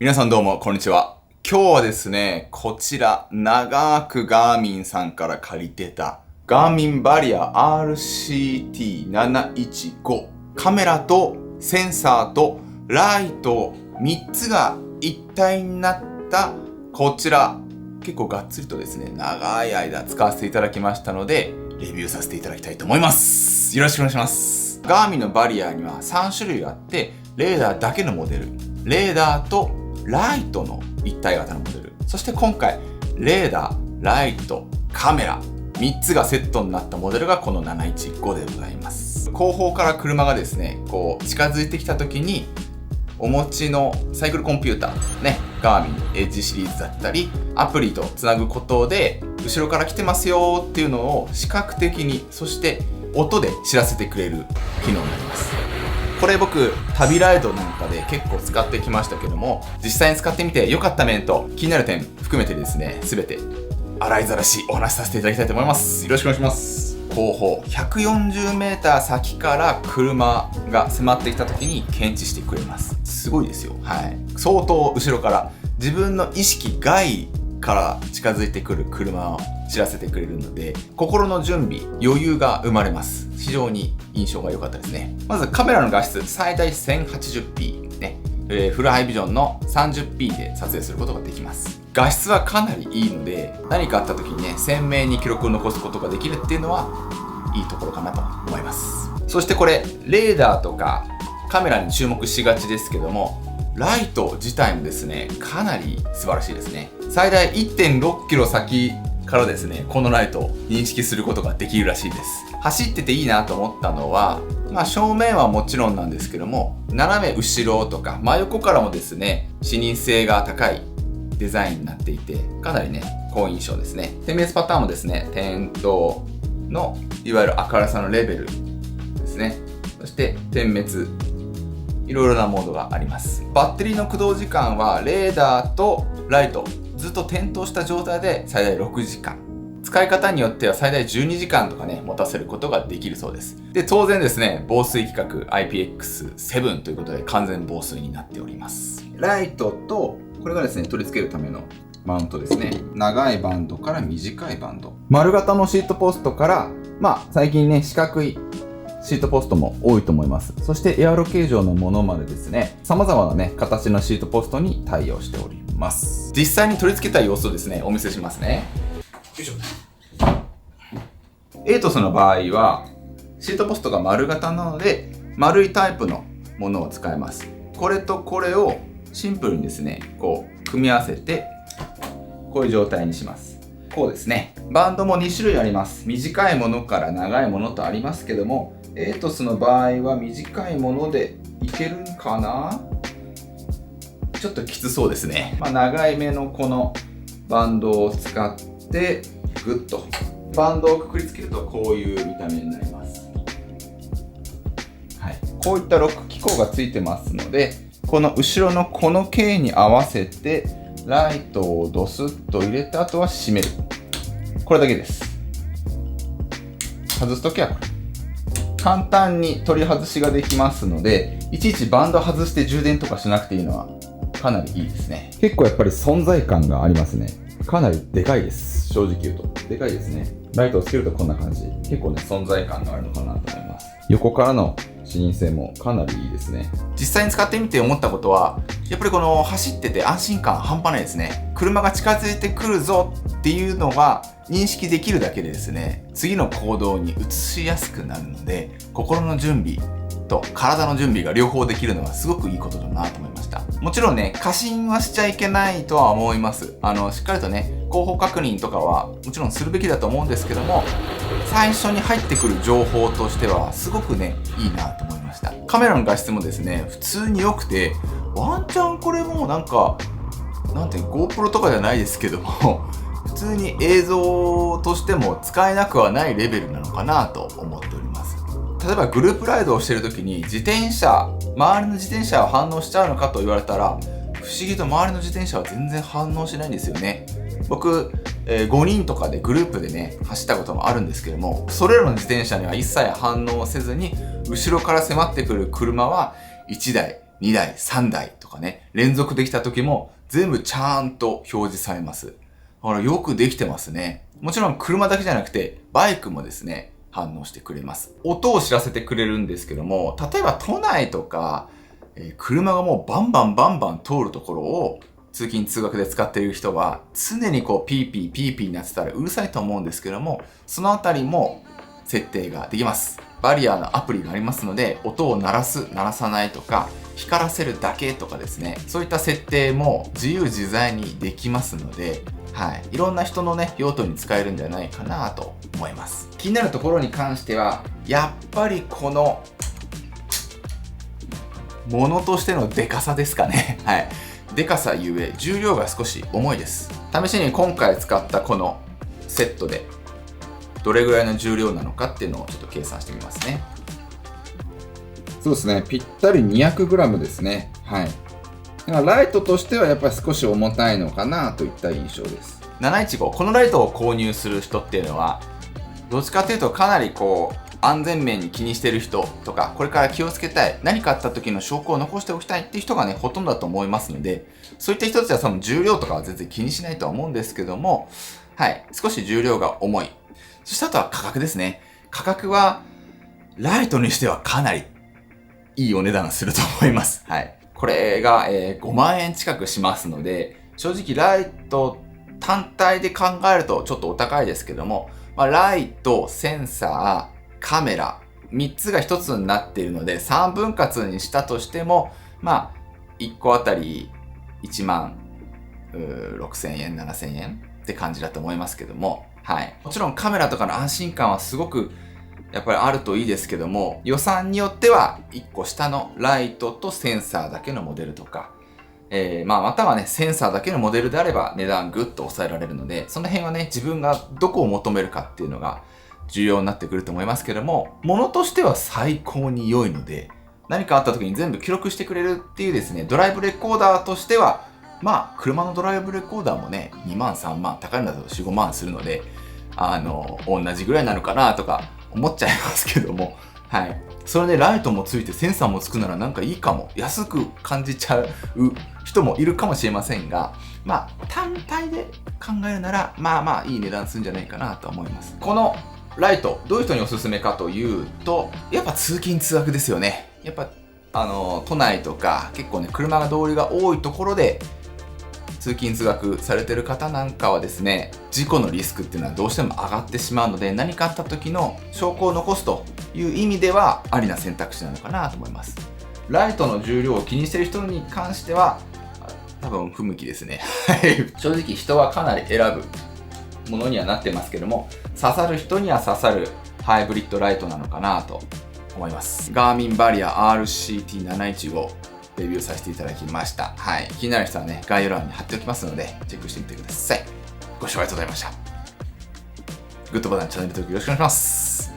皆さんどうもこんにちは。今日はですね、こちら長くガーミンさんから借りてたガーミンバリア RCT715 カメラとセンサーとライト3つが一体になったこちら、結構がっつりとですね長い間使わせていただきましたのでレビューさせていただきたいと思います。よろしくお願いします。ガーミンのバリアには3種類あって、レーダーだけのモデル、レーダーとライトの一体型のモデル、そして今回レーダー、ライト、カメラ3つがセットになったモデルがこの715でございます。後方から車がですねこう近づいてきた時にお持ちのサイクルコンピューターね、ガーミンエッジシリーズだったりアプリとつなぐことで後ろから来てますよっていうのを視覚的に、そして音で知らせてくれる機能になります。これ僕旅ライドなんかで結構使ってきましたけども、実際に使ってみて良かった面と気になる点含めてですね、全て洗いざらしお話しさせていただきたいと思います。よろしくお願いします。後方 140m 先から車が迫ってきた時に検知してくれます。すごいですよ。はい、相当後ろから自分の意識外から近づいてくる車を知らせてくれるので、心の準備、余裕が生まれます。非常に印象が良かったですね。まずカメラの画質最大 1080p ね、フルハイビジョンの 30p で撮影することができます。画質はかなりいいので、何かあった時にね鮮明に記録を残すことができるっていうのはいいところかなと思います。そしてこれレーダーとかカメラに注目しがちですけども、ライト自体もですねかなり素晴らしいですね。最大 1.6 キロ先からですねこのライトを認識することができるらしいです。走ってていいなと思ったのは、正面はもちろんなんですけども、斜め後ろとか真横からもですね視認性が高いデザインになっていて、かなりね好印象ですね。点滅パターンもですね点灯のいわゆる明るさのレベルですね、そして点滅、いろいろなモードがあります。バッテリーの駆動時間はレーダーとライトずっと点灯した状態で最大6時間、使い方によっては最大12時間とかね持たせることができるそうです。で当然ですね防水規格 IPX7 ということで完全防水になっております。ライトとこれがですね取り付けるためのマウントですね。長いバンドから短いバンド、丸型のシートポストから最近ね四角いシートポストも多いと思います。そしてエアロ形状のものまでですね様々なね形のシートポストに対応しております。実際に取り付けた様子をですねお見せしますね。よいしょ。エイトスの場合はシートポストが丸型なので丸いタイプのものを使います。これとこれをシンプルにですねこう組み合わせてこういう状態にします。こうですね。バンドも2種類あります。短いものから長いものとありますけども、エイトスの場合は短いものでいけるんかな。ちょっときつそうですね。長い目のこのバンドを使ってグッとバンドをくくりつけるとこういう見た目になります。はい、こういったロック機構がついてますので、この後ろのこの径に合わせてライトをドスッと入れて、あとは閉める。これだけです。外すときはこれ。簡単に取り外しができますので、いちいちバンド外して充電とかしなくていいのはかなりいいですね。結構やっぱり存在感がありますね。かなりでかいです。正直言うとでかいですね。ライトをつけるとこんな感じ。結構ね存在感があるのかなと思います。横からの視認性もかなりいいですね。実際に使ってみて思ったことは、やっぱりこの走ってて安心感半端ないですね。車が近づいてくるぞっていうのが認識できるだけでですね、次の行動に移しやすくなるので、心の準備と体の準備が両方できるのはすごくいいことだなと思いました。もちろんね過信はしちゃいけないとは思います。しっかりとね後方確認とかはもちろんするべきだと思うんですけども、最初に入ってくる情報としてはすごくねいいなと思いました。カメラの画質もですね普通に良くて、ワンチャンこれもなんかGoPro とかじゃないですけども普通に映像としても使えなくはないレベルなのかなと思っております。例えばグループライドをしている時に周りの自転車は反応しちゃうのかと言われたら、不思議と周りの自転車は全然反応しないんですよね。僕、5人とかでグループでね走ったこともあるんですけども、それらの自転車には一切反応せずに後ろから迫ってくる車は1台2台、3台とかね、連続できた時も全部ちゃんと表示されます。だからよくできてますね。もちろん車だけじゃなくて、バイクもですね、反応してくれます。音を知らせてくれるんですけども、例えば都内とか、車がもうバンバン通るところを通勤通学で使っている人は常にこうピーピーになってたらうるさいと思うんですけども、そのあたりも設定ができます。バリアのアプリがありますので、音を鳴らす、鳴らさないとか、光らせるだけとかですね、そういった設定も自由自在にできますので、いろんな人のね、用途に使えるんじゃないかなと思います。気になるところに関しては、やっぱりこのものとしてのデカさですかね。デカさゆえ重量が少し重いです。試しに今回使ったこのセットでどれぐらいの重量なのかっていうのをちょっと計算してみますね。そうですね、ぴったり 200g ですね。だからライトとしてはやっぱり少し重たいのかなといった印象です。715、このライトを購入する人っていうのはどっちかというとかなりこう安全面に気にしてる人とか、これから気をつけたい、何かあった時の証拠を残しておきたいっていう人がね、ほとんどだと思いますので、そういった人たちは多分重量とかは全然気にしないとは思うんですけども、少し重量が重い。そしてあとは価格ですね。価格は、ライトにしてはかなりいいお値段すると思います。これが、5万円近くしますので、正直ライト単体で考えるとちょっとお高いですけども、ライト、センサー、カメラ、3つが1つになっているので、3分割にしたとしても、1個あたり1万6000円、7000円って感じだと思いますけども、もちろんカメラとかの安心感はすごくやっぱりあるといいですけども、予算によっては1個下のライトとセンサーだけのモデルとか、またはね、センサーだけのモデルであれば値段ぐっと抑えられるので、その辺はね、自分がどこを求めるかっていうのが重要になってくると思いますけども、ものとしては最高に良いので、何かあった時に全部記録してくれるっていうですね、ドライブレコーダーとしては、車のドライブレコーダーもね、2万、3万、高いのだと4、5万するので、同じぐらいなのかなとか思っちゃいますけども、それでライトもついてセンサーもつくならなんかいいかも、安く感じちゃう人もいるかもしれませんが、単体で考えるなら、いい値段するんじゃないかなと思います。このライト、どういう人におすすめかというと、やっぱ通勤通学ですよね。やっぱ、都内とか、結構ね、車が通りが多いところで、通勤通学されてる方なんかはですね、事故のリスクっていうのはどうしても上がってしまうので、何かあった時の証拠を残すという意味では、ありな選択肢なのかなと思います。ライトの重量を気にしてる人に関しては、多分不向きですね。正直人はかなり選ぶものにはなってますけども、刺さる人には刺さるハイブリッドライトなのかなと思います。ガーミンバリア RCT715 レビューさせていただきました。気になる人はね、概要欄に貼っておきますので、チェックしてみてください。ご視聴ありがとうございました。グッドボタン、チャンネル登録よろしくお願いします。